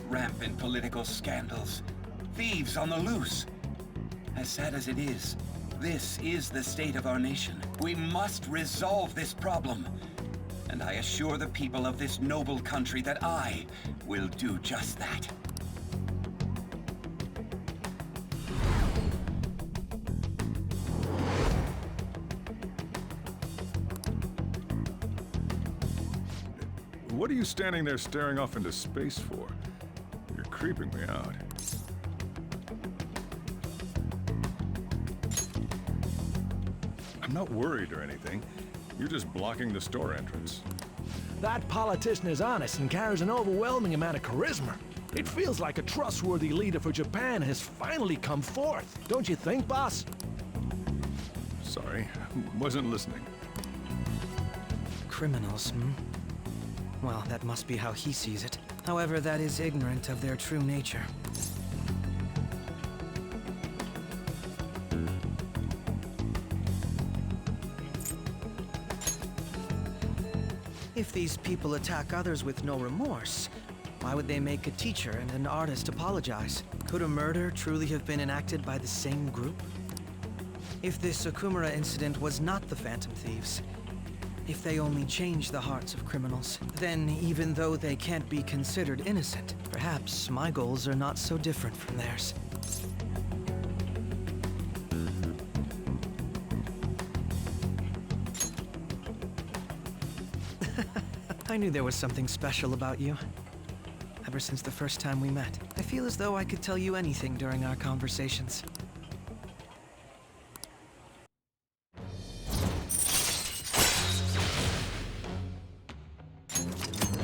rampant political scandals, thieves on the loose. As sad as it is, this is the state of our nation. We must resolve this problem. And I assure the people of this noble country that I will do just that. What are you standing there staring off into space for? You're creeping me out. I'm not worried or anything. You're just blocking the store entrance. That politician is honest and carries an overwhelming amount of charisma. It feels like a trustworthy leader for Japan has finally come forth. Don't you think, boss? Sorry, wasn't listening. Criminals, hmm? Well, that must be how he sees it. However, that is ignorant of their true nature. If these people attack others with no remorse, why would they make a teacher and an artist apologize? Could a murder truly have been enacted by the same group? If this Okumura incident was not the Phantom Thieves, if they only change the hearts of criminals, then even though they can't be considered innocent, perhaps my goals are not so different from theirs. I knew there was something special about you. Ever since the first time we met, I feel as though I could tell you anything during our conversations.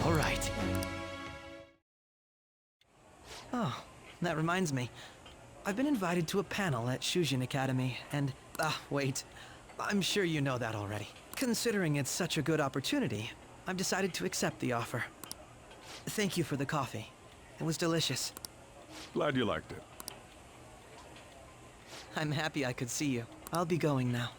All right. Oh, that reminds me. I've been invited to a panel at Shujin Academy, and... wait. I'm sure you know that already. Considering it's such a good opportunity, I've decided to accept the offer. Thank you for the coffee. It was delicious. Glad you liked it. I'm happy I could see you. I'll be going now.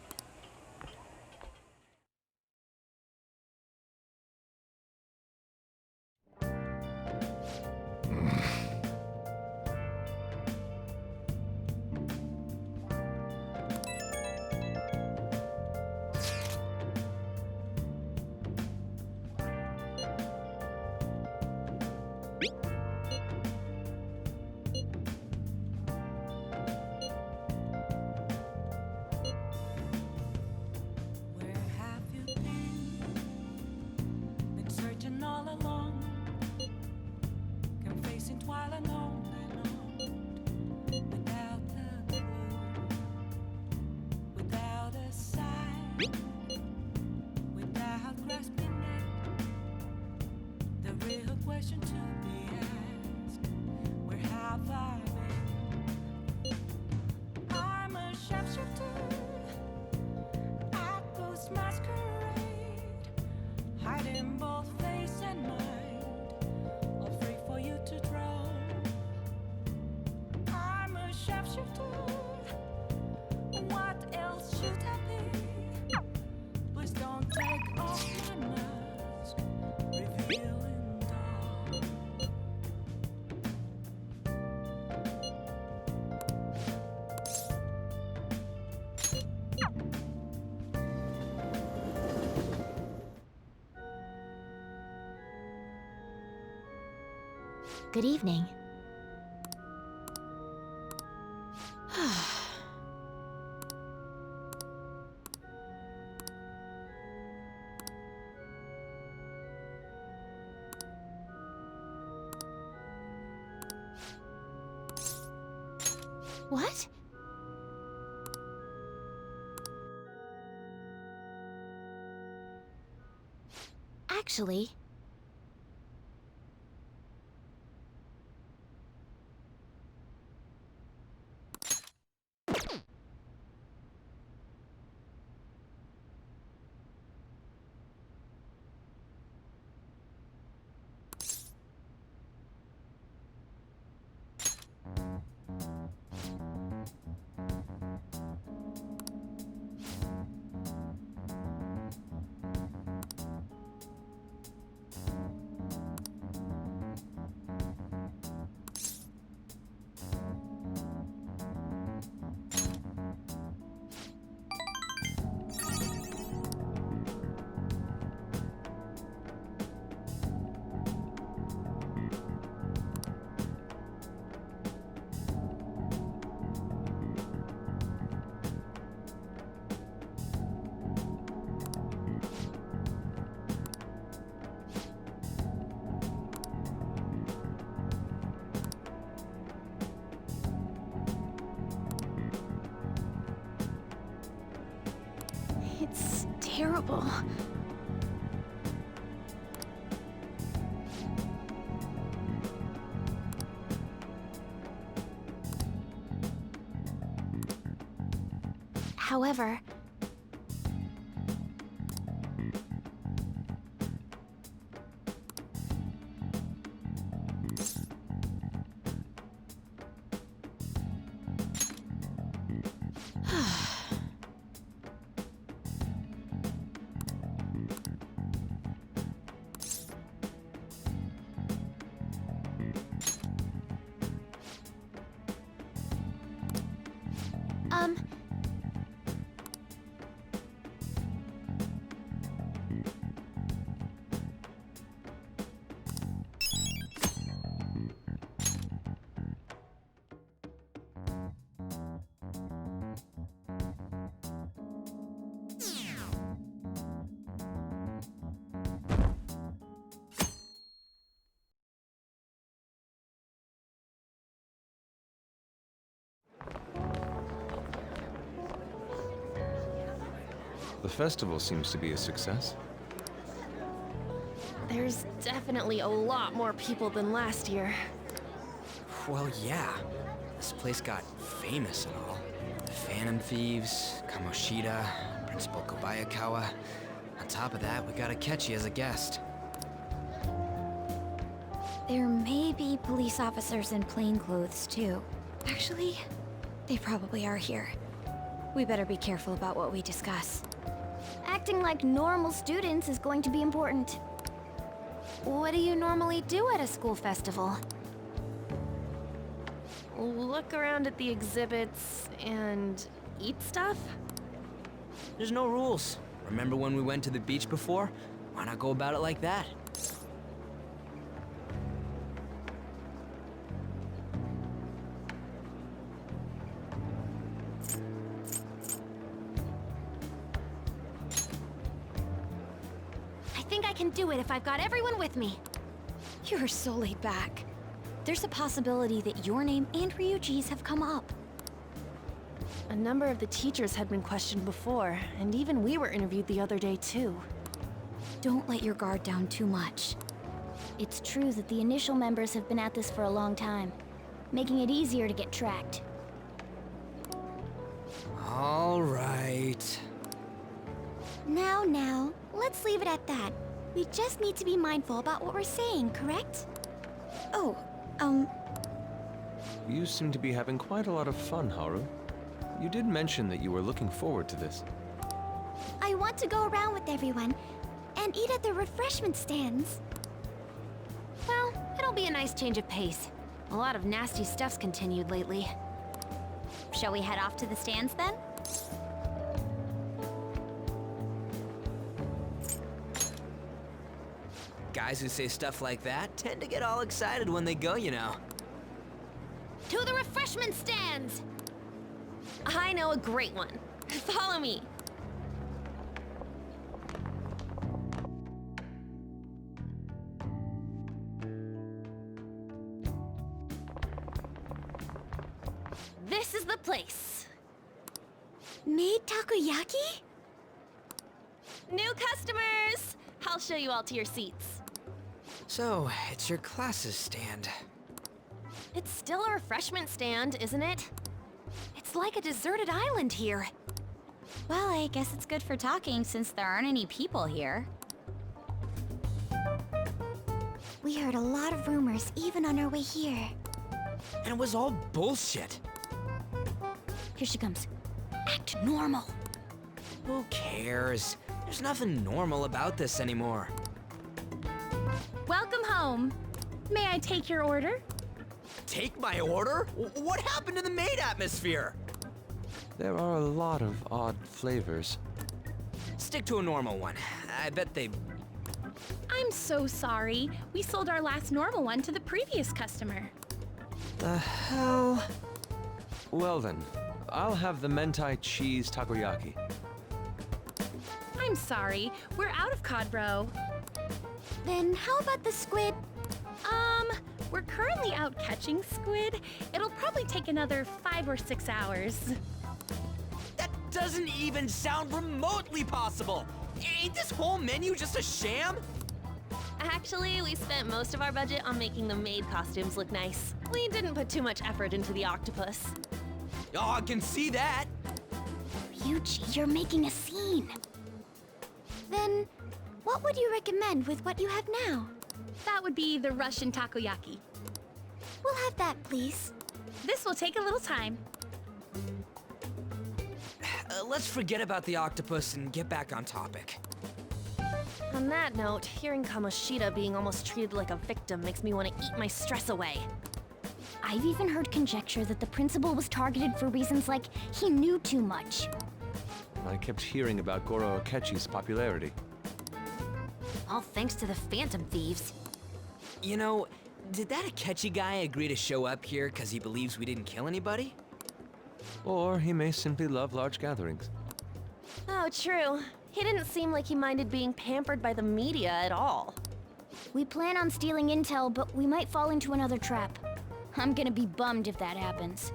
Good evening. What? Actually... terrible. However, um, The festival seems to be a success. There's definitely a lot more people than last year. Well, yeah. This place got famous and all. The Phantom Thieves, Kamoshida, Principal Kobayakawa. On top of that, we got Akechi as a guest. there may be police officers in plain clothes too. Actually, they probably are here. We better be careful about what we discuss. Acting like normal students is going to be important. What do you normally do at a school festival? Look around at the exhibits and eat stuff? There's no rules. Remember when we went to the beach before? Why not go about it like that? I think I can do it if I've got everyone with me. You're so laid back. There's a possibility that your name and Ryuji's have come up. A number of the teachers had been questioned before, and even we were interviewed the other day too. Don't let your guard down too much. It's true that the initial members have been at this for a long time, making it easier to get tracked. All right. Now, let's leave it at that. We just need to be mindful about what we're saying, correct? Oh, You seem to be having quite a lot of fun, Haru. You did mention that you were looking forward to this. I want to go around with everyone and eat at the refreshment stands. Well, it'll be a nice change of pace. A lot of nasty stuff's continued lately. Shall we head off to the stands then? Guys who say stuff like that tend to get all excited when they go, you know. To the refreshment stands! I know a great one. Follow me. This is the place. Made takoyaki? New customers! I'll show you all to your seats. So, it's your class's stand. It's still a refreshment stand, isn't it? It's like a deserted island here. Well, I guess it's good for talking since there aren't any people here. We heard a lot of rumors even on our way here. And it was all bullshit. Here she comes. Act normal. Who cares? There's nothing normal about this anymore. Welcome home. May I take your order? Take my order? What happened to the maid atmosphere? There are a lot of odd flavors. Stick to a normal one. I bet they... I'm so sorry. We sold our last normal one to the previous customer. The hell? Well then, I'll have the mentai cheese takoyaki. I'm sorry. We're out of cod roe. Then how about the squid? We're currently out catching squid. It'll probably take another 5 or 6 hours. That doesn't even sound remotely possible! Ain't this whole menu just a sham? Actually, we spent most of our budget on making the maid costumes look nice. We didn't put too much effort into the octopus. Oh, I can see that. Ryuji, you're making a scene. Then, what would you recommend with what you have now? That would be the Russian takoyaki. We'll have that, please. This will take a little time. Let's forget about the octopus and get back on topic. On that note, hearing Kamoshida being almost treated like a victim makes me want to eat my stress away. I've even heard conjecture that the principal was targeted for reasons like he knew too much. I kept hearing about Goro Akechi's popularity. All thanks to the Phantom Thieves. You know, did that Akechi guy agree to show up here because he believes we didn't kill anybody? Or he may simply love large gatherings. Oh, true. He didn't seem like he minded being pampered by the media at all. We plan on stealing intel, but we might fall into another trap. I'm gonna be bummed if that happens.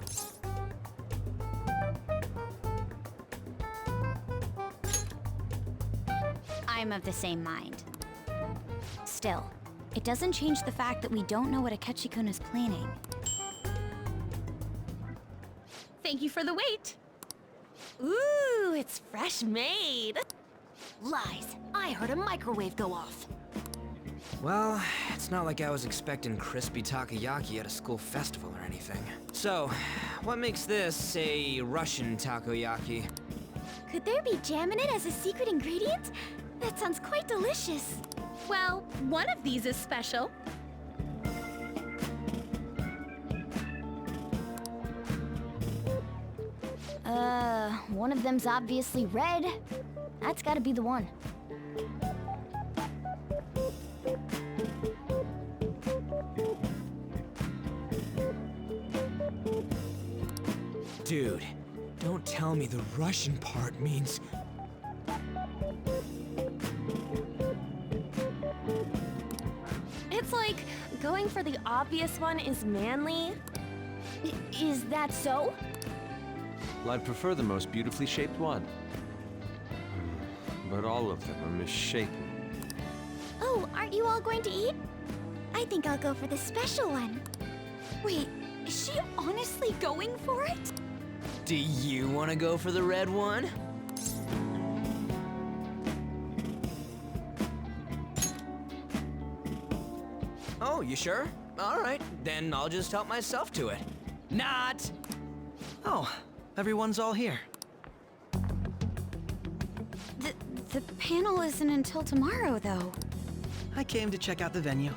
I'm of the same mind. Still, it doesn't change the fact that we don't know what Akechi-kun is planning. Thank you for the wait. Ooh, it's fresh made. Lies! I heard a microwave go off. Well, it's not like I was expecting crispy takoyaki at a school festival or anything. So, what makes this a Russian takoyaki? Could there be jam in it as a secret ingredient? That sounds quite delicious. Well, one of these is special. One of them's obviously red. That's gotta be the one. Dude, don't tell me the Russian part means... It's like going for the obvious one is manly. Is that so? Well, I'd prefer the most beautifully shaped one. But all of them are misshapen. Oh, aren't you all going to eat? I think I'll go for the special one. Wait, is she honestly going for it? Do you want to go for the red one? Oh, you sure? All right, then I'll just help myself to it. Not! Oh, everyone's all here. The panel isn't until tomorrow, though. I came to check out the venue.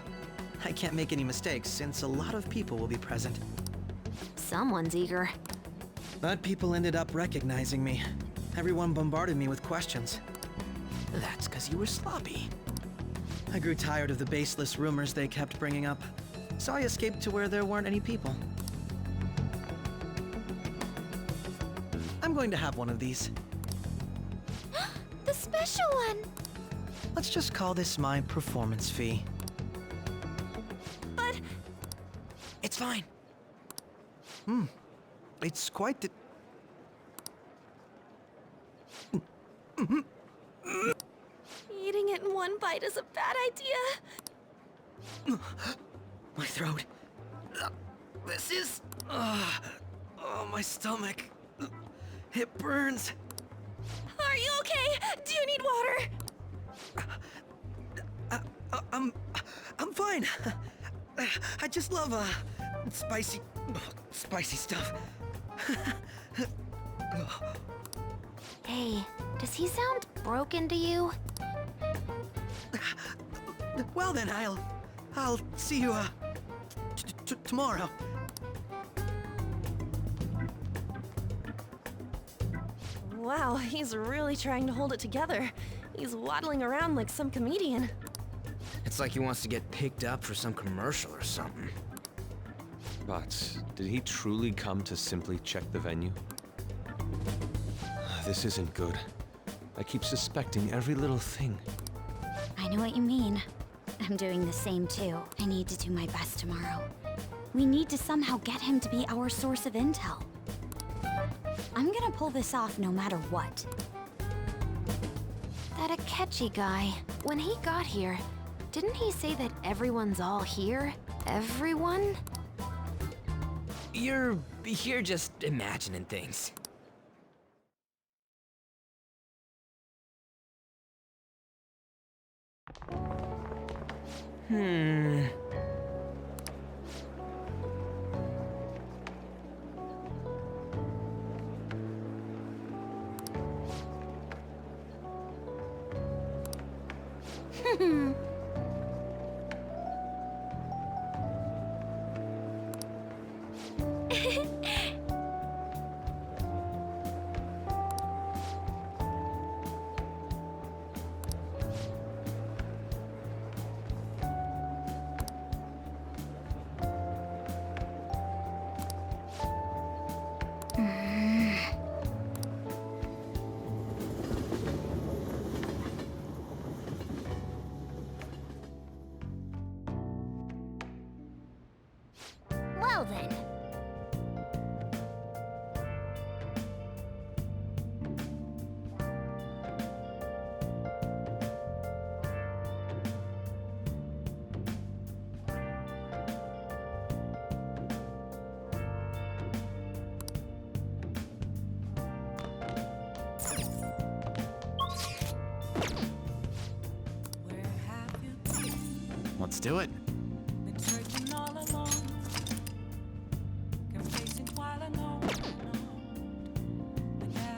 I can't make any mistakes since a lot of people will be present. Someone's eager. But people ended up recognizing me. Everyone bombarded me with questions. That's because you were sloppy. I grew tired of the baseless rumors they kept bringing up, so I escaped to where there weren't any people. I'm going to have one of these. The special one! Let's just call this my performance fee. But It's fine. It's quite the... eating it in one bite is a bad idea. My throat. This is... oh, my stomach. It burns. Are you okay? Do you need water? I'm fine. I just love, spicy stuff. Hey, does he sound broken to you? Well then, I'll see you, tomorrow. Wow, he's really trying to hold it together. He's waddling around like some comedian. It's like he wants to get picked up for some commercial or something. But did he truly come to simply check the venue? This isn't good. I keep suspecting every little thing. I know what you mean. I'm doing the same too. I need to do my best tomorrow. We need to somehow get him to be our source of intel. I'm gonna pull this off no matter what. That Akechi guy, when he got here, didn't he say that everyone's all here? Everyone? You're just imagining things. Well then. Let's do it.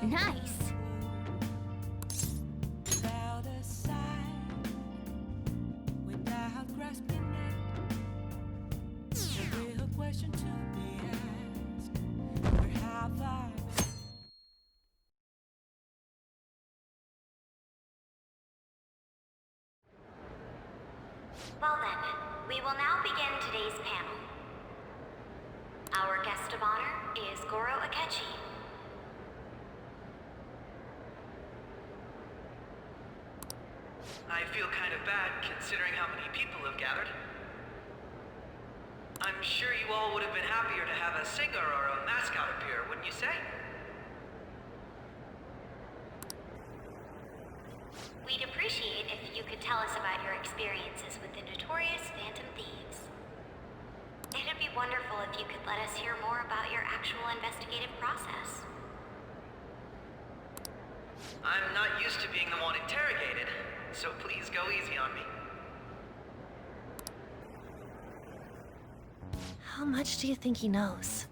Nice. Well then, we will now begin today's panel. Our guest of honor is Goro Akechi. I feel kind of bad considering how many people have gathered. I'm sure you all would have been happier to have a singer or a mascot appear, wouldn't you say? We'd appreciate if you could tell us about your experiences with the notorious Phantom Thieves. It'd be wonderful if you could let us hear more about your actual investigative process. I'm not used to being the one interrogated, so please go easy on me. How much do you think he knows?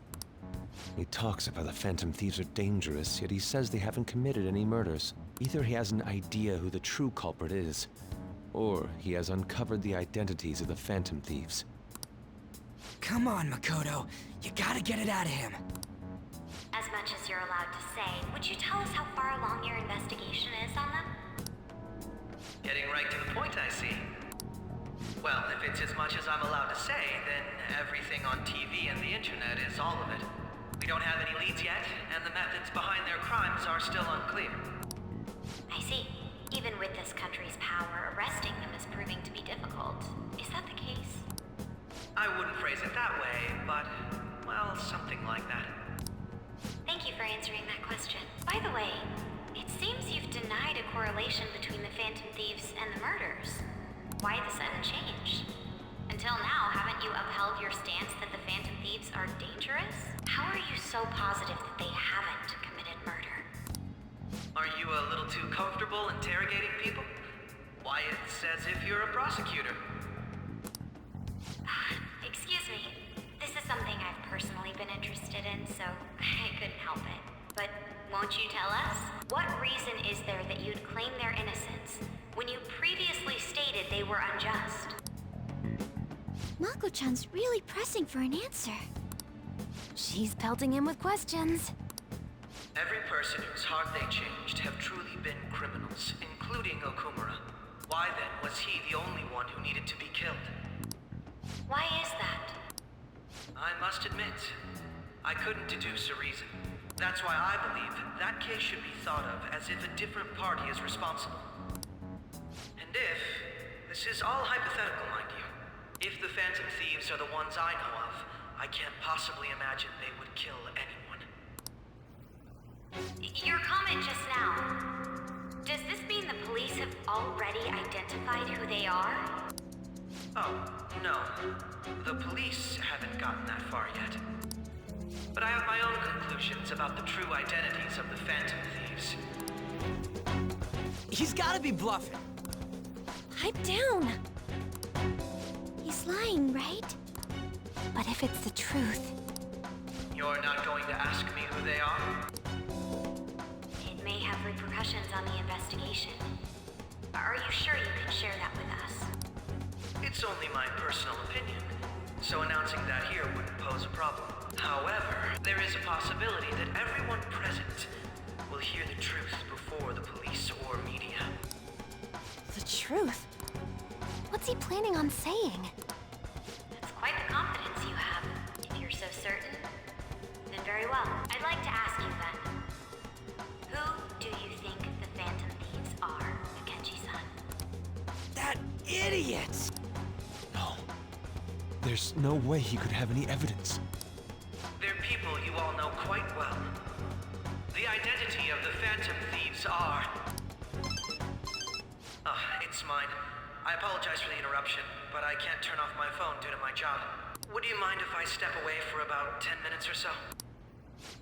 He talks about the Phantom Thieves are dangerous, yet he says they haven't committed any murders. Either he has an idea who the true culprit is, or he has uncovered the identities of the Phantom Thieves. Come on, Makoto. You gotta get it out of him. As much as you're allowed to say, would you tell us how far along your investigation is on them? Getting right to the point, I see. Well, if it's as much as I'm allowed to say, then everything on TV and the internet is all of it. We don't have any leads yet, and the methods behind their crimes are still unclear. I see. Even with this country's power, arresting them is proving to be difficult. Is that the case? I wouldn't phrase it that way, but, well, something like that. Thank you for answering that question. By the way, it seems you've denied a correlation between the Phantom Thieves and the murders. Why the sudden change? Until now, haven't you upheld your stance that the Phantom Thieves are dangerous? How are you so positive that they haven't committed murder? Are you a little too comfortable interrogating people? Why, it's as if you're a prosecutor. Excuse me. This is something I've personally been interested in, so I couldn't help it. But won't you tell us? What reason is there that you'd claim their innocence when you previously stated they were unjust? Mako-chan's really pressing for an answer. She's pelting him with questions. Every person whose heart they changed have truly been criminals, including Okumura. Why then was he the only one who needed to be killed? Why is that? I must admit, I couldn't deduce a reason. That's why I believe that case should be thought of as if a different party is responsible. And if, this is all hypothetical, mind you, if the Phantom Thieves are the ones I know of, I can't possibly imagine they would kill anyone. Your comment just now. Does this mean the police have already identified who they are? Oh, no. The police haven't gotten that far yet. But I have my own conclusions about the true identities of the Phantom Thieves. He's gotta be bluffing. Pipe down. He's lying, right? But if it's the truth, You're not going to ask me who they are? It may have repercussions on the investigation. Are you sure you can share that with us? It's only my personal opinion, so announcing that here wouldn't pose a problem. However, there is a possibility that everyone present will hear the truth before the police or media. the truth. What's he planning on saying? That's quite the confidence you have. If you're so certain, then very well. I'd like to ask you then. Who do you think the Phantom Thieves are, Akechi-san? That idiot! No. There's no way he could have any evidence. They're people you all know quite well. The identity of the Phantom Thieves are... it's mine. I apologize for the interruption, but I can't turn off my phone due to my job. Would you mind if I step away for about 10 minutes or so?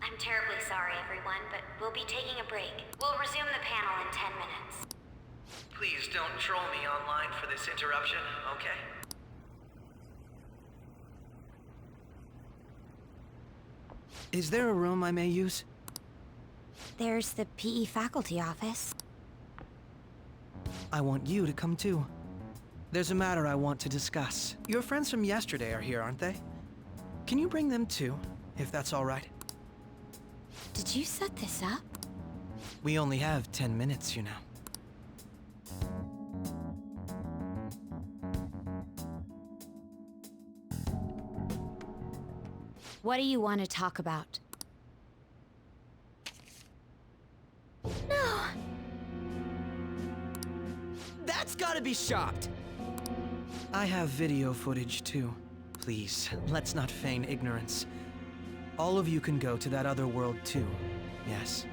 I'm terribly sorry, everyone, but we'll be taking a break. We'll resume the panel in 10 minutes. Please don't troll me online for this interruption, okay? Is there a room I may use? There's the PE faculty office. I want you to come too. There's a matter I want to discuss. Your friends from yesterday are here, aren't they? Can you bring them too, if that's all right? Did you set this up? We only have 10 minutes, you know. What do you want to talk about? No! That's gotta be shopped! I have video footage too. Please, let's not feign ignorance. All of you can go to that other world too, yes?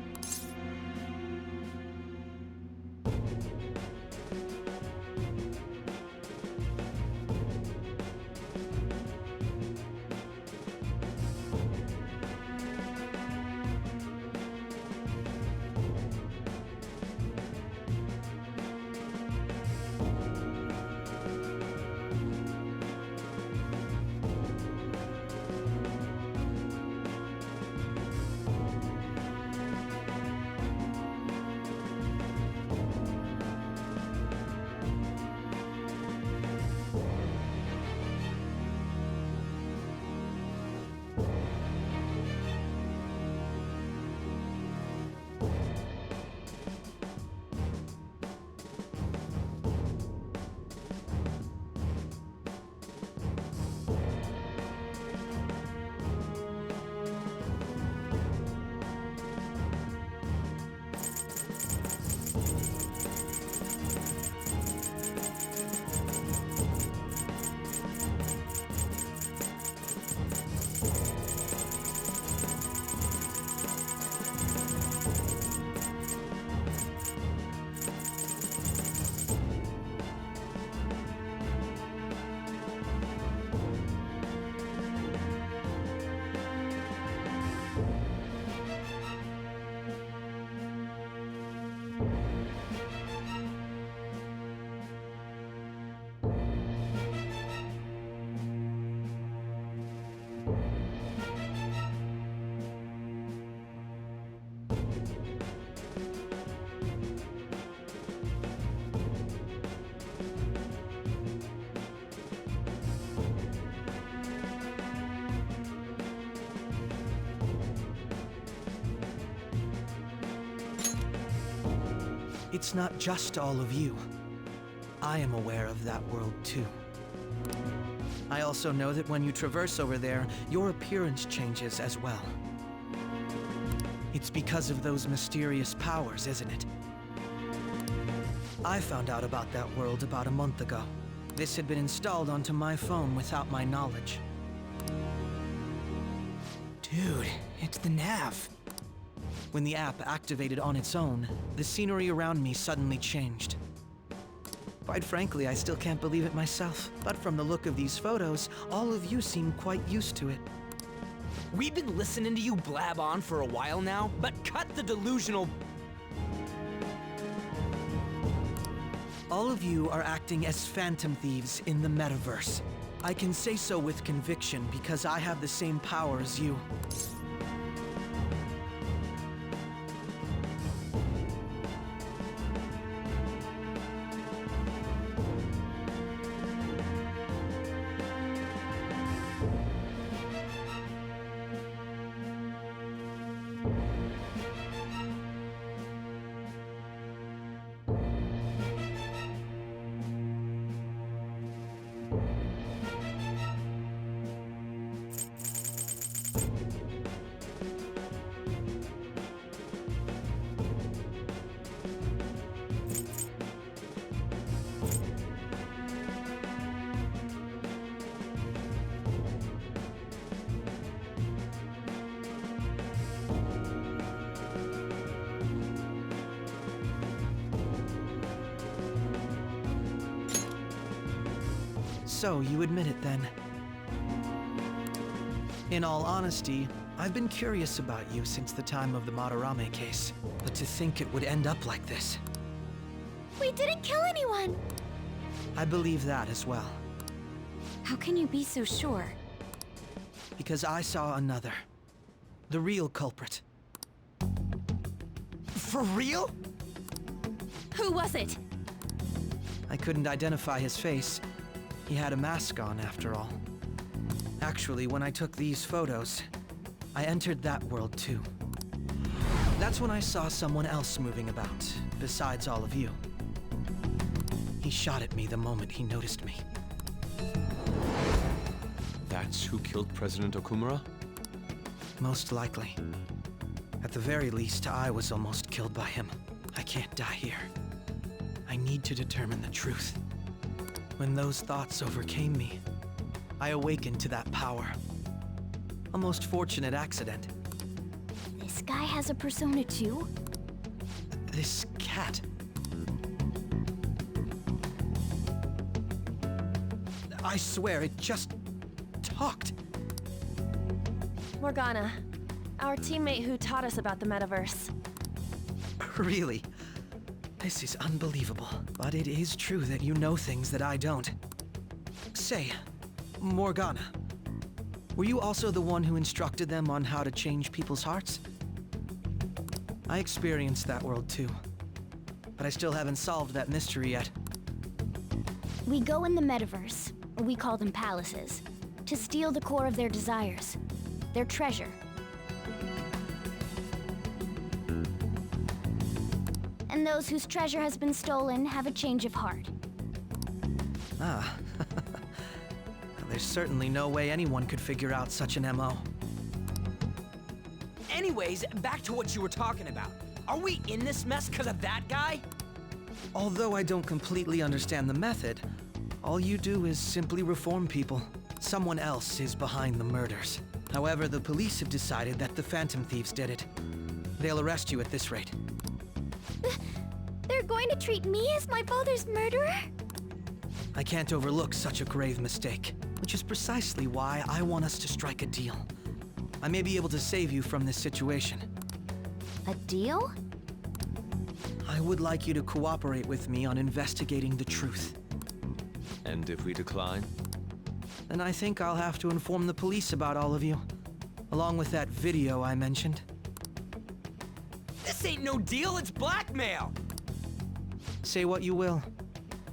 It's not just all of you. I am aware of that world too. I also know that when you traverse over there, your appearance changes as well. It's because of those mysterious powers, isn't it? I found out about that world about a month ago. This had been installed onto my phone without my knowledge. Dude, it's the nav. When the app activated on its own, the scenery around me suddenly changed. Quite frankly, I still can't believe it myself. But from the look of these photos, all of you seem quite used to it. We've been listening to you blab on for a while now, but cut the delusional... All of you are acting as phantom thieves in the metaverse. I can say so with conviction because I have the same power as you. So, you admit it then. In all honesty, I've been curious about you since the time of the Madarame case. But to think it would end up like this. We didn't kill anyone! I believe that as well. How can you be so sure? Because I saw another. The real culprit. For real? Who was it? I couldn't identify his face. He had a mask on, after all. Actually, when I took these photos, I entered that world too. That's when I saw someone else moving about, besides all of you. He shot at me the moment he noticed me. That's who killed President Okumura? Most likely. At the very least, I was almost killed by him. I can't die here. I need to determine the truth. When those thoughts overcame me, I awakened to that power. A most fortunate accident. This guy has a persona too? This cat. I swear, it just talked. Morgana, our teammate who taught us about the metaverse. Really? This is unbelievable. But it is true that you know things that I don't. Say, Morgana, were you also the one who instructed them on how to change people's hearts? I experienced that world too. But I still haven't solved that mystery yet. We go in the metaverse, or we call them palaces, to steal the core of their desires, their treasure. And those whose treasure has been stolen have a change of heart. Ah. There's certainly no way anyone could figure out such an MO. Anyways, back to what you were talking about. Are we in this mess because of that guy? Although I don't completely understand the method, all you do is simply reform people. Someone else is behind the murders. However, the police have decided that the Phantom Thieves did it. They'll arrest you at this rate. They're going to treat me as my father's murderer? I can't overlook such a grave mistake, which is precisely why I want us to strike a deal. I may be able to save you from this situation. A deal? I would like you to cooperate with me on investigating the truth. And if we decline? Then I think I'll have to inform the police about all of you, along with that video I mentioned. This ain't no deal, it's blackmail! Say what you will.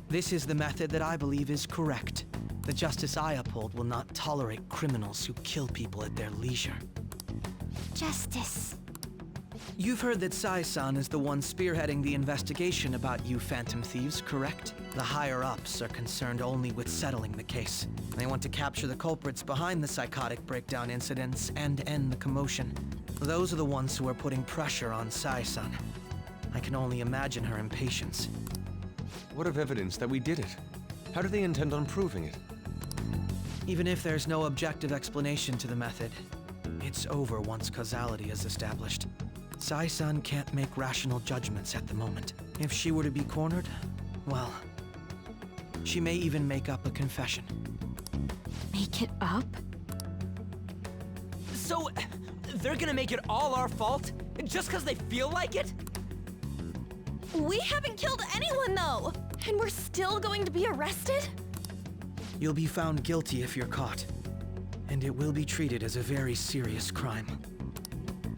This is the method that I believe is correct. The justice I uphold will not tolerate criminals who kill people at their leisure. Justice. You've heard that Sai-san is the one spearheading the investigation about you Phantom Thieves, correct? The higher-ups are concerned only with settling the case. They want to capture the culprits behind the psychotic breakdown incidents and end the commotion. Those are the ones who are putting pressure on Sai-san. I can only imagine her impatience. What of evidence that we did it? How do they intend on proving it? Even if there's no objective explanation to the method, it's over once causality is established. Sai-san can't make rational judgments at the moment. If she were to be cornered, well, she may even make up a confession. Make it up? So, they're gonna make it all our fault? Just because they feel like it? We haven't killed anyone, though! And we're still going to be arrested? You'll be found guilty if you're caught, and it will be treated as a very serious crime.